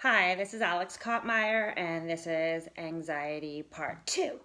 Hi, this is Alex Kottmeyer, and this is Anxiety Part 2.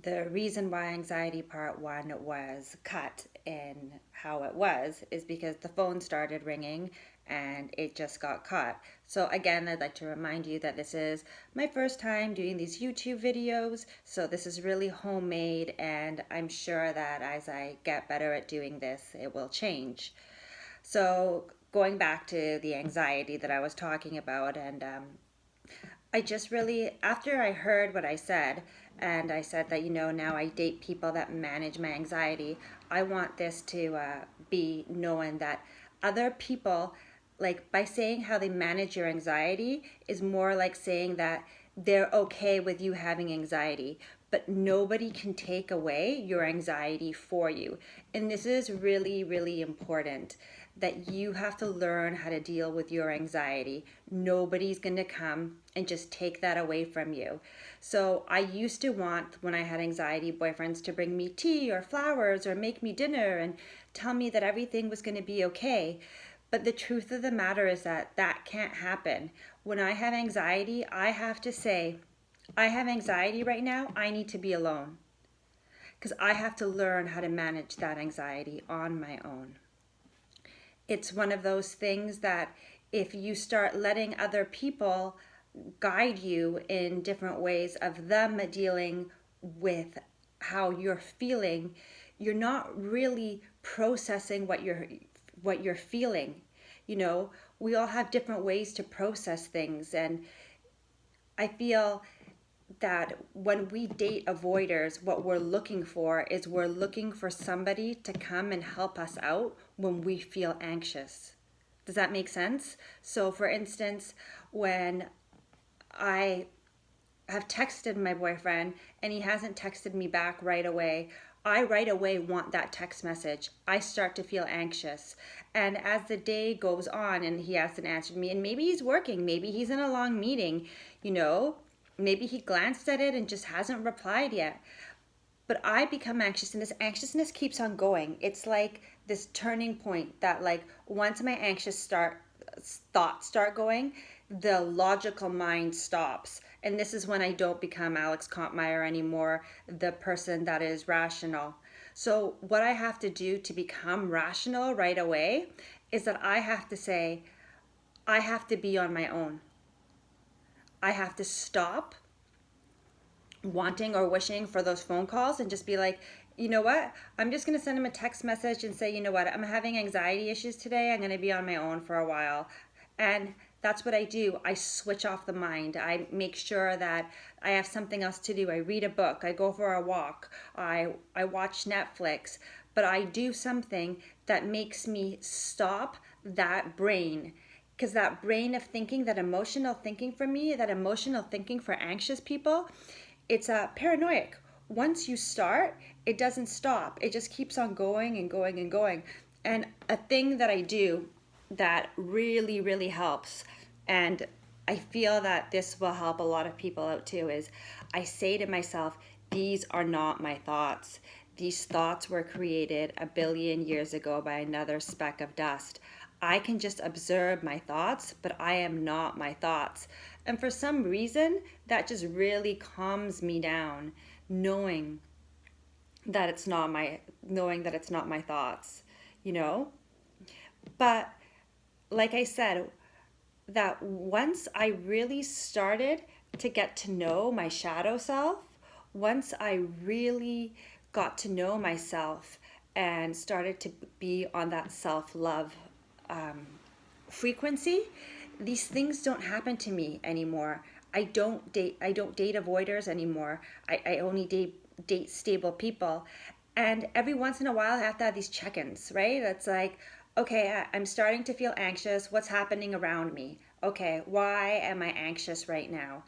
The reason why Anxiety Part 1 was cut in how it was is because the phone started ringing and it just got caught. So again, I'd like to remind you that this is my first time doing these YouTube videos, so this is really homemade, and I'm sure that as I get better at doing this, it will change. So going back to the anxiety that I was talking about, and I just really, after I heard what I said, and I said that, now I date people that manage my anxiety, I want this to be known that other people, like by saying how they manage your anxiety, is more like saying that they're okay with you having anxiety, but nobody can take away your anxiety for you. And this is really, really important that you have to learn how to deal with your anxiety. Nobody's going to come and just take that away from you. So I used to want, when I had anxiety, boyfriends to bring me tea or flowers or make me dinner and tell me that everything was going to be okay. But the truth of the matter is that that can't happen. When I have anxiety, I have to say, I have anxiety right now, I need to be alone. Because I have to learn how to manage that anxiety on my own. It's one of those things that if you start letting other people guide you in different ways of them dealing with how you're feeling, you're not really processing what you're feeling. We all have different ways to process things, and I feel that when we date avoiders, what we're looking for is we're looking for somebody to come and help us out when we feel anxious. Does that make sense? So, for instance, when I have texted my boyfriend and he hasn't texted me back right away, I right away want that text message. I start to feel anxious. And as the day goes on and he hasn't answered me, and maybe he's working, maybe he's in a long meeting, you know, maybe he glanced at it and just hasn't replied yet. But I become anxious, and this anxiousness keeps on going. It's like this turning point that, like, once my anxious thoughts start going, the logical mind stops. And this is when I don't become Alex Kottmeyer anymore, the person that is rational. So, what I have to do to become rational right away is that I have to say, I have to be on my own. I have to stop wanting or wishing for those phone calls and just be like, you know what? I'm just going to send him a text message and say, you know what? I'm having anxiety issues today. I'm going to be on my own for a while. And that's what I do. I switch off the mind. I make sure that I have something else to do. I read a book. I go for a walk. I watch Netflix. But I do something that makes me stop that brain, because that brain of thinking, that emotional thinking for me, that emotional thinking for anxious people, it's paranoid. Once you start, it doesn't stop. It just keeps on going and going and going. And a thing that I do that really, really helps, and I feel that this will help a lot of people out too, is I say to myself, these are not my thoughts. These thoughts were created a billion years ago by another speck of dust. I can just observe my thoughts, but I am not my thoughts. And for some reason, that just really calms me down, knowing that it's not my thoughts, you know? But like I said, that once I really started to get to know my shadow self, once I really got to know myself and started to be on that self-love um, frequency, these things don't happen to me anymore. I don't date avoiders anymore. I only date stable people. And every once in a while I have to have these check-ins, right? That's like, okay, I'm starting to feel anxious. What's happening around me? Okay, why am I anxious right now?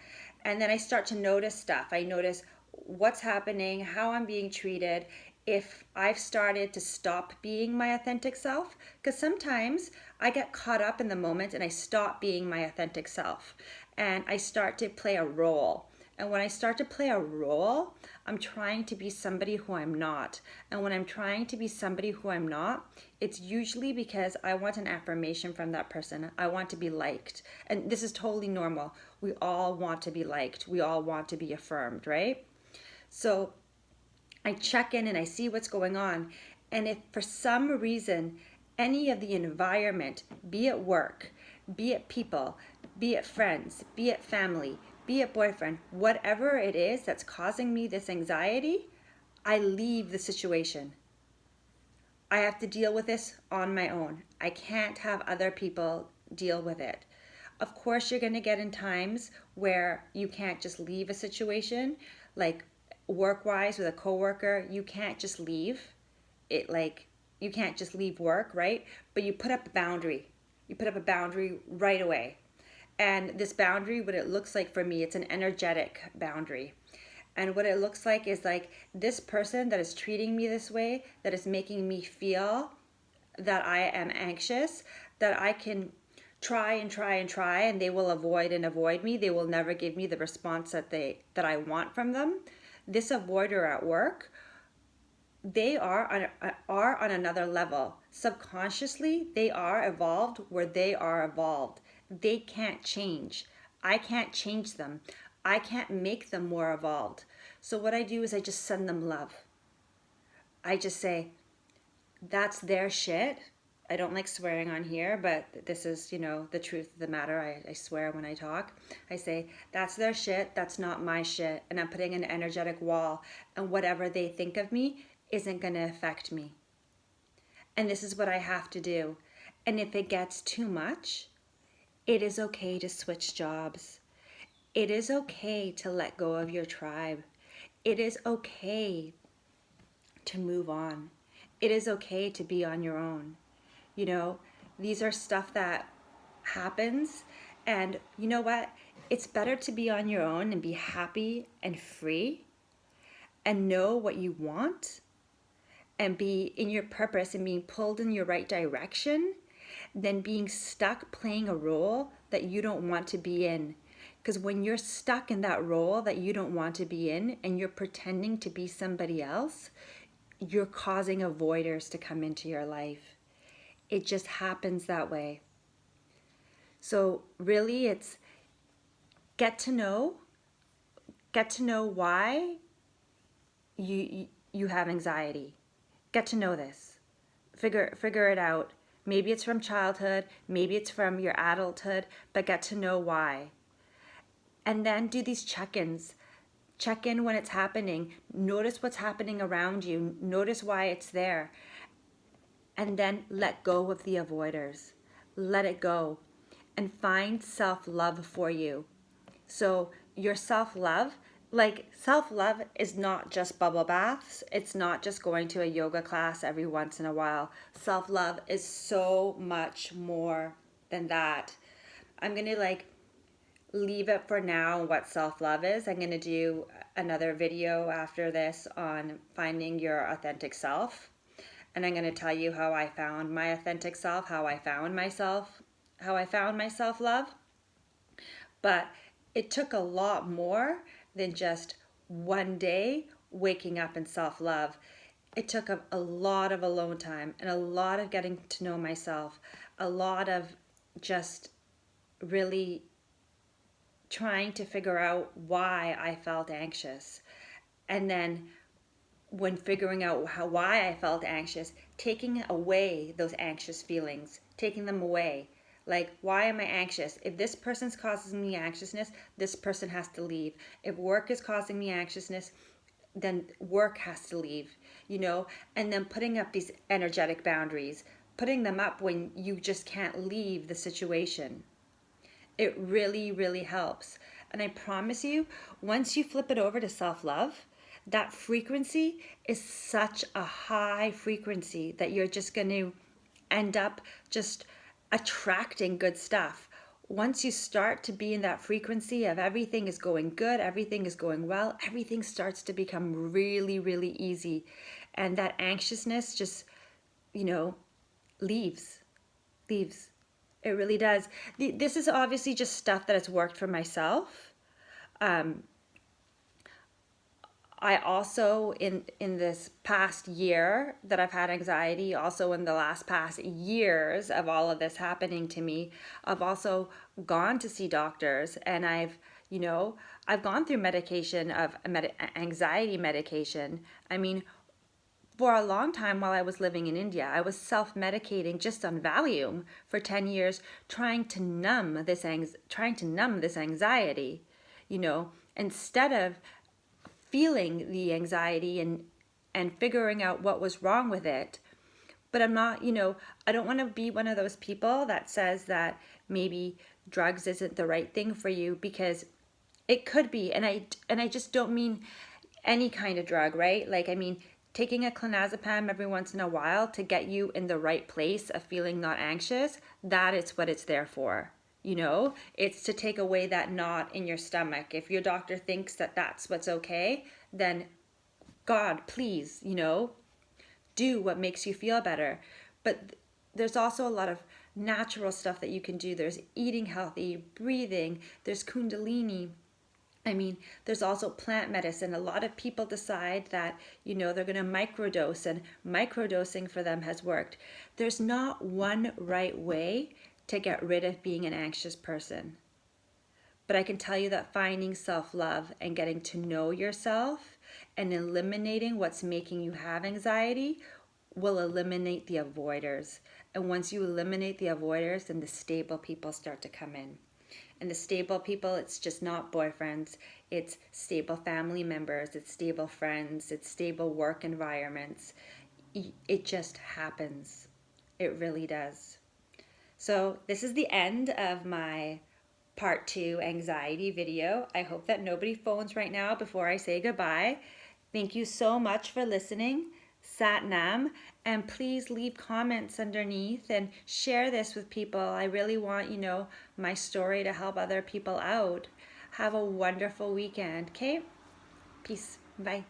And then I start to notice stuff. I notice what's happening, how I'm being treated, if I've started to stop being my authentic self. Because sometimes I get caught up in the moment and I stop being my authentic self. And I start to play a role. And when I start to play a role, I'm trying to be somebody who I'm not. And when I'm trying to be somebody who I'm not, it's usually because I want an affirmation from that person. I want to be liked. And this is totally normal. We all want to be liked. We all want to be affirmed, right? So I check in and I see what's going on. And if for some reason any of the environment, be it work, be it people, be it friends, be it family, be it boyfriend, whatever it is that's causing me this anxiety, I leave the situation. I have to deal with this on my own. I can't have other people deal with it. Of course, you're going to get in times where you can't just leave a situation, like work-wise with a coworker, you can't just leave. You can't just leave work, right? But you put up a boundary. You put up a boundary right away. And this boundary, what it looks like for me, it's an energetic boundary. And what it looks like is like this person that is treating me this way, that is making me feel that I am anxious, that I can try and try and try, and they will avoid and avoid me. They will never give me the response that I want from them. This avoider at work, they are on another level. Subconsciously, they are evolved where they are evolved. They can't change. I can't change them. I can't make them more evolved. So what I do is I just send them love. I just say, that's their shit. I don't like swearing on here, but this is, the truth of the matter. I swear when I talk. I say, that's their shit. That's not my shit. And I'm putting an energetic wall. And whatever they think of me isn't going to affect me. And this is what I have to do. And if it gets too much, it is okay to switch jobs. It is okay to let go of your tribe. It is okay to move on. It is okay to be on your own. These are stuff that happens. And you know what? It's better to be on your own and be happy and free and know what you want and be in your purpose and being pulled in your right direction than being stuck playing a role that you don't want to be in. Because when you're stuck in that role that you don't want to be in and you're pretending to be somebody else, you're causing avoiders to come into your life. It just happens that way. So really it's get to know why you have anxiety. Get to know this. Figure it out. Maybe it's from childhood, maybe it's from your adulthood, but get to know why. And then do these check-ins. Check in when it's happening. Notice what's happening around you. Notice why it's there. And then let go of the avoiders. Let it go. And find self-love for you. So your self-love is not just bubble baths. It's not just going to a yoga class every once in a while. Self-love is so much more than that. I'm going to leave it for now what self-love is. I'm going to do another video after this on finding your authentic self. And I'm going to tell you how I found my authentic self, how I found my self-love. But it took a lot more than just one day waking up in self-love. It took a lot of alone time and a lot of getting to know myself, a lot of just really trying to figure out why I felt anxious. And then when figuring out why I felt anxious, taking away those anxious feelings, taking them away. Like, why am I anxious? If this person's causing me anxiousness, this person has to leave. If work is causing me anxiousness, then work has to leave, and then putting up these energetic boundaries, putting them up when you just can't leave the situation. It really, really helps. And I promise you, once you flip it over to self-love, that frequency is such a high frequency that you're just going to end up just attracting good stuff. Once you start to be in that frequency of everything is going good, everything is going well, everything starts to become really, really easy. And that anxiousness just, leaves. It really does. This is obviously just stuff that has worked for myself. I also, in this past year that I've had anxiety, also in the last past years of all of this happening to me, I've also gone to see doctors, and I've gone through medication of anxiety medication. I mean, for a long time while I was living in India, I was self-medicating just on Valium for 10 years, trying to numb this anxiety, instead of feeling the anxiety and figuring out what was wrong with it. But I'm not, I don't want to be one of those people that says that maybe drugs isn't the right thing for you, because it could be. And I just don't mean any kind of drug, right? Like, I mean, taking a clonazepam every once in a while to get you in the right place of feeling not anxious, that is what it's there for. It's to take away that knot in your stomach. If your doctor thinks that that's what's okay, then God, please, do what makes you feel better. But there's also a lot of natural stuff that you can do. There's eating healthy, breathing, there's Kundalini. I mean, there's also plant medicine. A lot of people decide that, they're going to microdose, and microdosing for them has worked. There's not one right way to get rid of being an anxious person. But I can tell you that finding self-love and getting to know yourself and eliminating what's making you have anxiety will eliminate the avoiders. And once you eliminate the avoiders, then the stable people start to come in. And the stable people, it's just not boyfriends, it's stable family members, it's stable friends, it's stable work environments. It just happens. It really does. So this is the end of my part 2 anxiety video. I hope that nobody phones right now before I say goodbye. Thank you so much for listening. Sat Nam, and please leave comments underneath and share this with people. I really want, my story to help other people out. Have a wonderful weekend, okay? Peace. Bye.